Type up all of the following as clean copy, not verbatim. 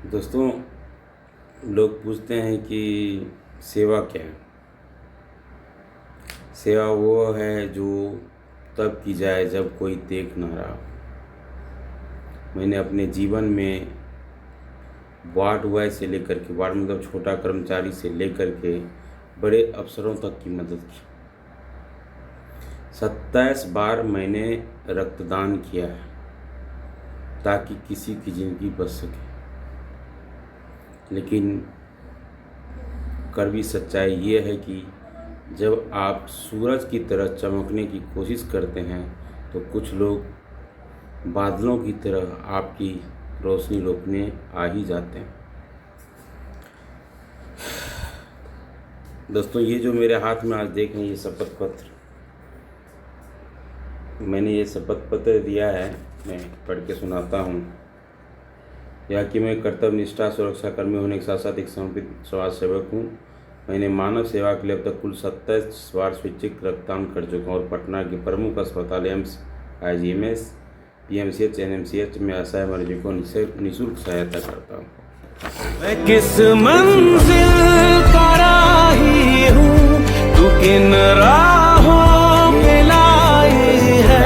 दोस्तों, लोग पूछते हैं कि सेवा क्या है। सेवा वो है जो तब की जाए जब कोई देख ना रहा हो। मैंने अपने जीवन में वार्ड बॉय से लेकर के, वार्ड मतलब छोटा कर्मचारी से लेकर के बड़े अफसरों तक की मदद की। 27 बार मैंने रक्तदान किया है ताकि किसी की ज़िंदगी बच सके। लेकिन कड़वी सच्चाई ये है कि जब आप सूरज की तरह चमकने की कोशिश करते हैं तो कुछ लोग बादलों की तरह आपकी रोशनी रोकने आ ही जाते हैं। दोस्तों, ये जो मेरे हाथ में आज देख रहे हैं, ये शपथ पत्र, मैंने ये शपथ पत्र दिया है। मैं पढ़ के सुनाता हूँ। यह कि मैं कर्तव्यनिष्ठा सुरक्षाकर्मी होने के साथ साथ एक समर्पित समाज सेवक हूँ। मैंने मानव सेवा के लिए अब तक कुल 27 बार स्वैच्छिक रक्तदान कर चुका हूँ और पटना के प्रमुख अस्पताल एम्स, IGMS, PMCH, NMCH में असहाय मरीजों को निःशुल्क सहायता करता हूँ। मैं किस मंजिल का राही हूँ, तू किन राहों पे लाई है,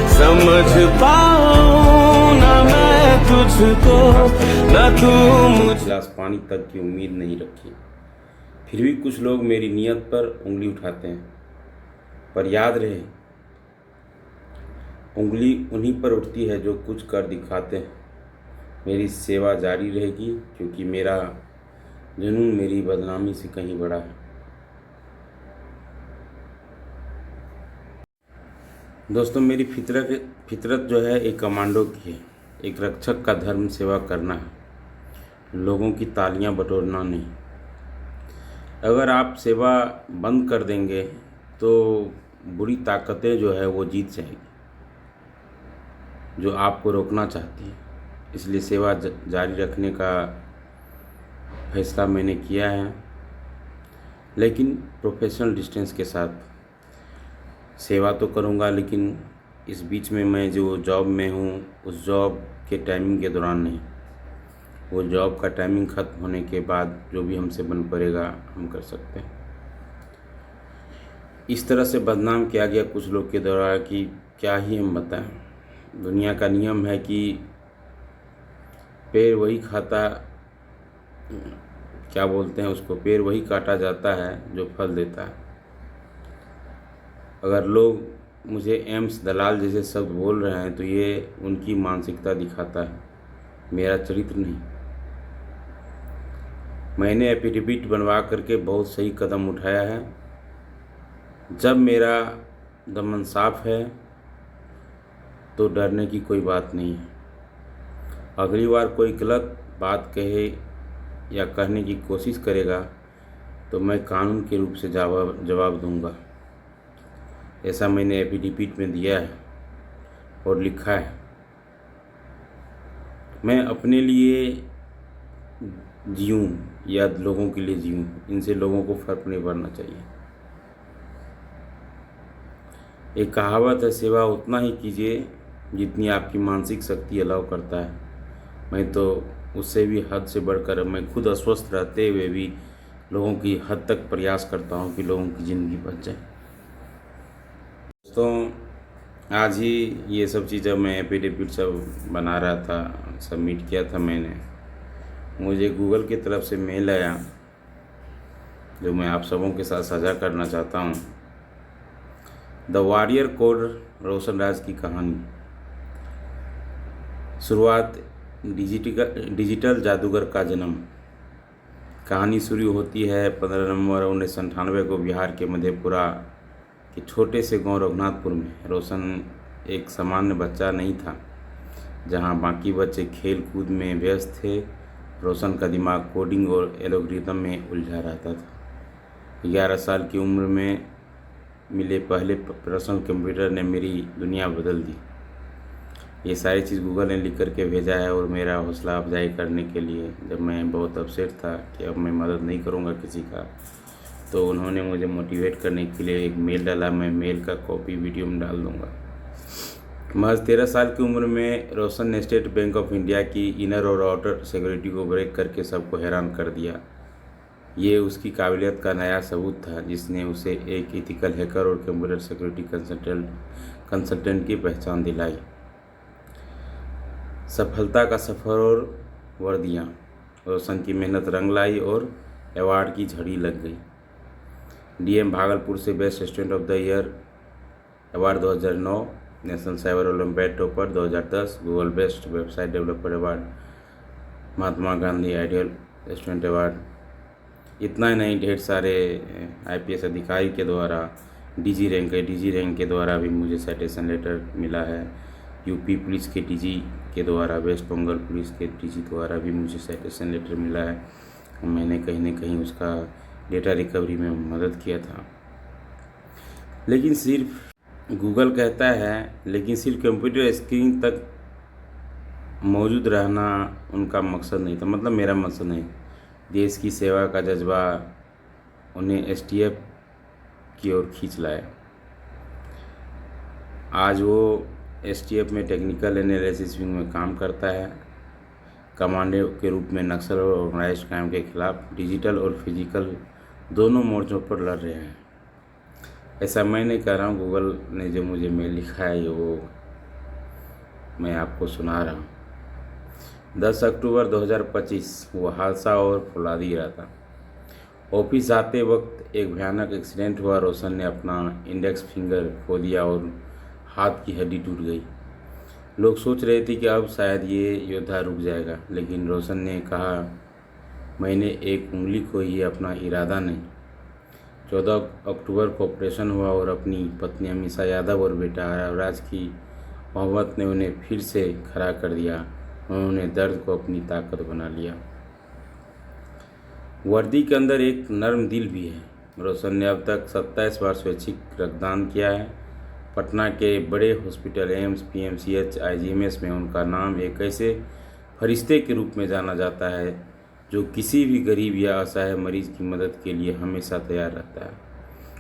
समझ पाऊँ ना मैं तुझको ना तू मुझे। गिलास पानी तक की उम्मीद नहीं रखी, फिर भी कुछ लोग मेरी नीयत पर उंगली उठाते हैं। पर याद रहे, उंगली उन्हीं पर उठती है जो कुछ कर दिखाते हैं। मेरी सेवा जारी रहेगी क्योंकि मेरा जुनून मेरी बदनामी से कहीं बड़ा है। दोस्तों, मेरी फितरत जो है एक कमांडो की है। एक रक्षक का धर्म सेवा करना है, लोगों की तालियां बटोरना नहीं। अगर आप सेवा बंद कर देंगे तो बुरी ताकतें जो है वो जीत जाएगी, जो आपको रोकना चाहती है। इसलिए सेवा जारी रखने का फैसला मैंने किया है, लेकिन प्रोफेशनल डिस्टेंस के साथ। सेवा तो करूंगा, लेकिन इस बीच में मैं जो जॉब में हूँ उस जॉब के टाइमिंग के दौरान नहीं। वो जॉब का टाइमिंग ख़त्म होने के बाद जो भी हमसे बन पड़ेगा हम कर सकते हैं। इस तरह से बदनाम किया गया कुछ लोग के द्वारा कि क्या ही हम बताएं। दुनिया का नियम है कि पेड़ वही खाता, क्या बोलते हैं उसको, पेड़ वही काटा जाता है जो फल देता है। अगर लोग मुझे एम्स दलाल जैसे शब्द बोल रहे हैं तो ये उनकी मानसिकता दिखाता है, मेरा चरित्र नहीं। मैंने एफिडेविट बनवा करके बहुत सही कदम उठाया है। जब मेरा दमन साफ है तो डरने की कोई बात नहीं है। अगली बार कोई गलत बात कहे या कहने की कोशिश करेगा तो मैं कानून के रूप से जवाब दूंगा। ऐसा मैंने एफिडेविट में दिया है और लिखा है। मैं अपने लिए जीऊँ या लोगों के लिए जीऊँ, इनसे लोगों को फर्क नहीं पड़ना चाहिए। एक कहावत है, सेवा उतना ही कीजिए जितनी आपकी मानसिक शक्ति अलाउ करता है। मैं तो उससे भी हद से बढ़कर, मैं खुद अस्वस्थ रहते हुए भी लोगों की हद तक प्रयास करता हूँ कि लोगों की ज़िंदगी बच जाए। दोस्तों, आज ही ये सब चीज़ें मैं एफिडेविट सब बना रहा था, सबमिट किया था मैंने। मुझे गूगल की तरफ से मेल आया जो मैं आप सबों के साथ साझा करना चाहता हूँ। द वॉरियर कोड, रोशन राज की कहानी। शुरुआत, डिजिटल जादूगर का जन्म। कहानी शुरू होती है 15 नवंबर 1998 को बिहार के मधेपुरा के छोटे से गांव रघुनाथपुर में। रोशन एक सामान्य बच्चा नहीं था। जहां बाकी बच्चे खेल कूद में व्यस्त थे, रोशन का दिमाग कोडिंग और एल्गोरिथम में उलझा रहता था। 11 साल की उम्र में मिले पहले पर्सनल कंप्यूटर ने मेरी दुनिया बदल दी। ये सारी चीज़ गूगल ने लिख करके भेजा है और मेरा हौसला अफजाई करने के लिए। जब मैं बहुत अपसेट था कि अब मैं मदद नहीं करूँगा किसी का, तो उन्होंने मुझे मोटिवेट करने के लिए एक मेल डाला। मैं मेल का कॉपी वीडियो में डाल दूँगा। महज 13 साल की उम्र में रोशन ने स्टेट बैंक ऑफ इंडिया की इनर और आउटर सिक्योरिटी को ब्रेक करके सबको हैरान कर दिया। ये उसकी काबिलियत का नया सबूत था, जिसने उसे एक एथिकल हैकर और कंप्यूटर सिक्योरिटी कंसल्टेंट की पहचान दिलाई। सफलता का सफ़र और वर्दियाँ। रोशन की मेहनत रंग लाई और अवार्ड की झड़ी लग गई। डीएम भागलपुर से best student of the year award 2009, national cyber olympiad topper 2010, Google best website developer award, Mahatma Gandhi ideal student award. इतना ही नहीं, ढेर सारे आईपीएस अधिकारी के द्वारा डीजी रैंक के द्वारा भी मुझे साइटेशन लेटर मिला है। यूपी पुलिस के डीजी के द्वारा, वेस्ट बंगाल पुलिस के डीजी द्वारा भी मुझे साइटेशन लेटर मिला है। मैंने कहीं न कहीं उसका डेटा रिकवरी में मदद किया था। लेकिन सिर्फ गूगल कहता है, लेकिन सिर्फ कंप्यूटर स्क्रीन तक मौजूद रहना उनका मकसद नहीं था, मतलब मेरा मकसद नहीं। देश की सेवा का जज्बा उन्हें एसटीएफ की ओर खींच लाया। आज वो एसटीएफ में टेक्निकल एनालिसिस विंग में काम करता है। कमांडो के रूप में नक्सल और ऑर्गेनाइज्ड क्राइम के खिलाफ डिजिटल और फिजिकल दोनों मोर्चों पर लड़ रहे हैं। ऐसा मैं नहीं कह रहा हूँ, गूगल ने जो मुझे मेल लिखा है वो मैं आपको सुना रहा हूँ। 10 अक्टूबर 2025 वो हादसा और फौलादी रहा था। ऑफिस आते वक्त एक भयानक एक्सीडेंट हुआ। रोशन ने अपना इंडेक्स फिंगर खो दिया और हाथ की हड्डी टूट गई। लोग सोच रहे थे कि अब शायद ये योद्धा रुक जाएगा, लेकिन रोशन ने कहा, मैंने एक उंगली को ये अपना इरादा नहीं। 14 अक्टूबर को ऑपरेशन हुआ और अपनी पत्नी अमीषा यादव और बेटा राज की मोहब्बत ने उन्हें फिर से खड़ा कर दिया। उन्होंने दर्द को अपनी ताकत बना लिया। वर्दी के अंदर एक नर्म दिल भी है। रोशन ने अब तक 27 बार स्वैच्छिक रक्तदान किया है। पटना के बड़े हॉस्पिटल एम्स, पीएमसीएच, आईजीएमएस में उनका नाम एक ऐसे फरिश्ते के रूप में जाना जाता है जो किसी भी गरीब या असहाय मरीज की मदद के लिए हमेशा तैयार रहता है।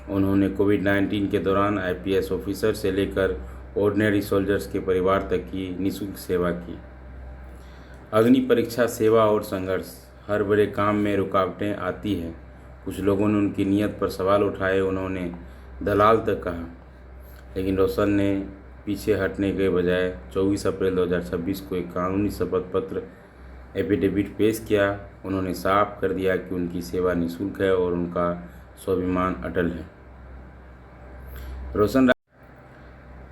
उन्होंने कोविड-19 के दौरान आईपीएस ऑफिसर से लेकर ऑर्डिनरी सोल्जर्स के परिवार तक की निःशुल्क सेवा की। अग्नि परीक्षा, सेवा और संघर्ष। हर बड़े काम में रुकावटें आती हैं। कुछ लोगों ने उनकी नीयत पर सवाल उठाए, उन्होंने दलाल तक कहा, लेकिन रोशन ने पीछे हटने के बजाय 24 अप्रैल 2026 को एक कानूनी शपथ पत्र एफिडेविट पेश किया। उन्होंने साफ कर दिया कि उनकी सेवा निःशुल्क है और उनका स्वाभिमान अटल है।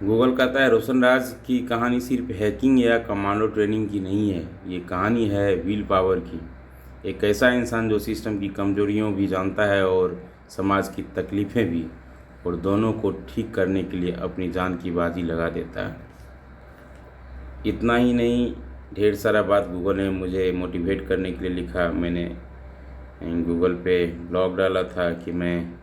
गूगल कहता है, रोशन राज की कहानी सिर्फ हैकिंग या कमांडो ट्रेनिंग की नहीं है। ये कहानी है विल पावर की। एक ऐसा इंसान जो सिस्टम की कमजोरियों भी जानता है और समाज की तकलीफ़ें भी, और दोनों को ठीक करने के लिए अपनी जान की बाजी लगा देता है। इतना ही नहीं, ढेर सारा बात गूगल ने मुझे मोटिवेट करने के लिए लिखा। मैंने गूगल पे ब्लॉग डाला था कि मैं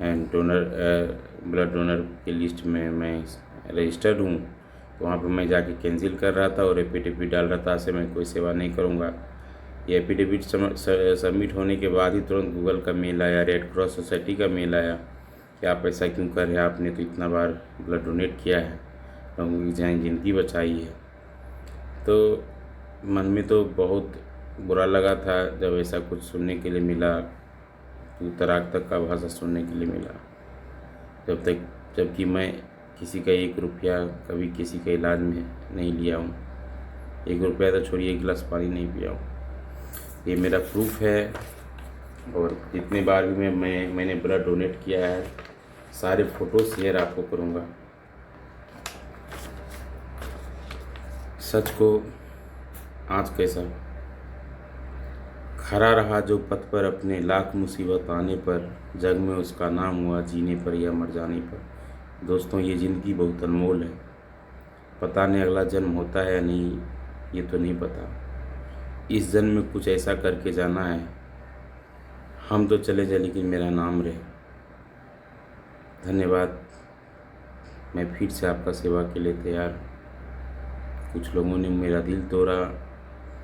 ब्लड डोनर की लिस्ट में मैं रजिस्टर्ड हूँ, तो वहाँ पे मैं जाके कैंसिल कर रहा था और एफिडेविट डाल रहा था, ऐसे मैं कोई सेवा नहीं करूँगा। ये एफिडेविट सबमिट होने के बाद ही तुरंत गूगल का मेल आया, रेड क्रॉस सोसाइटी का मेल आया कि आप ऐसा क्यों कर रहे हैं, आपने तो इतना बार ब्लड डोनेट किया है, लोगों की ज़िंदगी बचाई है। तो मन में तो बहुत बुरा लगा था जब ऐसा कुछ सुनने के लिए मिला, दूर दराज तक का भाषा सुनने के लिए मिला। जबकि मैं किसी का 1 रुपया कभी किसी के इलाज में नहीं लिया हूँ। 1 रुपया तो छोड़िए, 1 गिलास पानी नहीं पिया हूँ। ये मेरा प्रूफ है। और जितने बार भी मैंने ब्लड डोनेट किया है, सारे फ़ोटो शेयर आपको करूँगा। सच को आज कैसा खड़ा रहा जो पथ पर, अपने लाख मुसीबत आने पर, जग में उसका नाम हुआ जीने पर या मर जाने पर। दोस्तों, ये ज़िंदगी बहुत अनमोल है। पता नहीं अगला जन्म होता है या नहीं, ये तो नहीं पता। इस जन्म में कुछ ऐसा करके जाना है। हम तो चले जाए लेकिन मेरा नाम रहे। धन्यवाद। मैं फिर से आपका सेवा के लिए तैयार। कुछ लोगों ने मेरा दिल तोड़ा,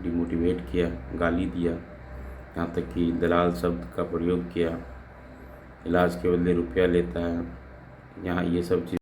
डिमोटिवेट किया, गाली दिया, यहाँ तक कि दलाल शब्द का प्रयोग किया। इलाज के बदले रुपया लेता है, यहाँ ये सब चीज़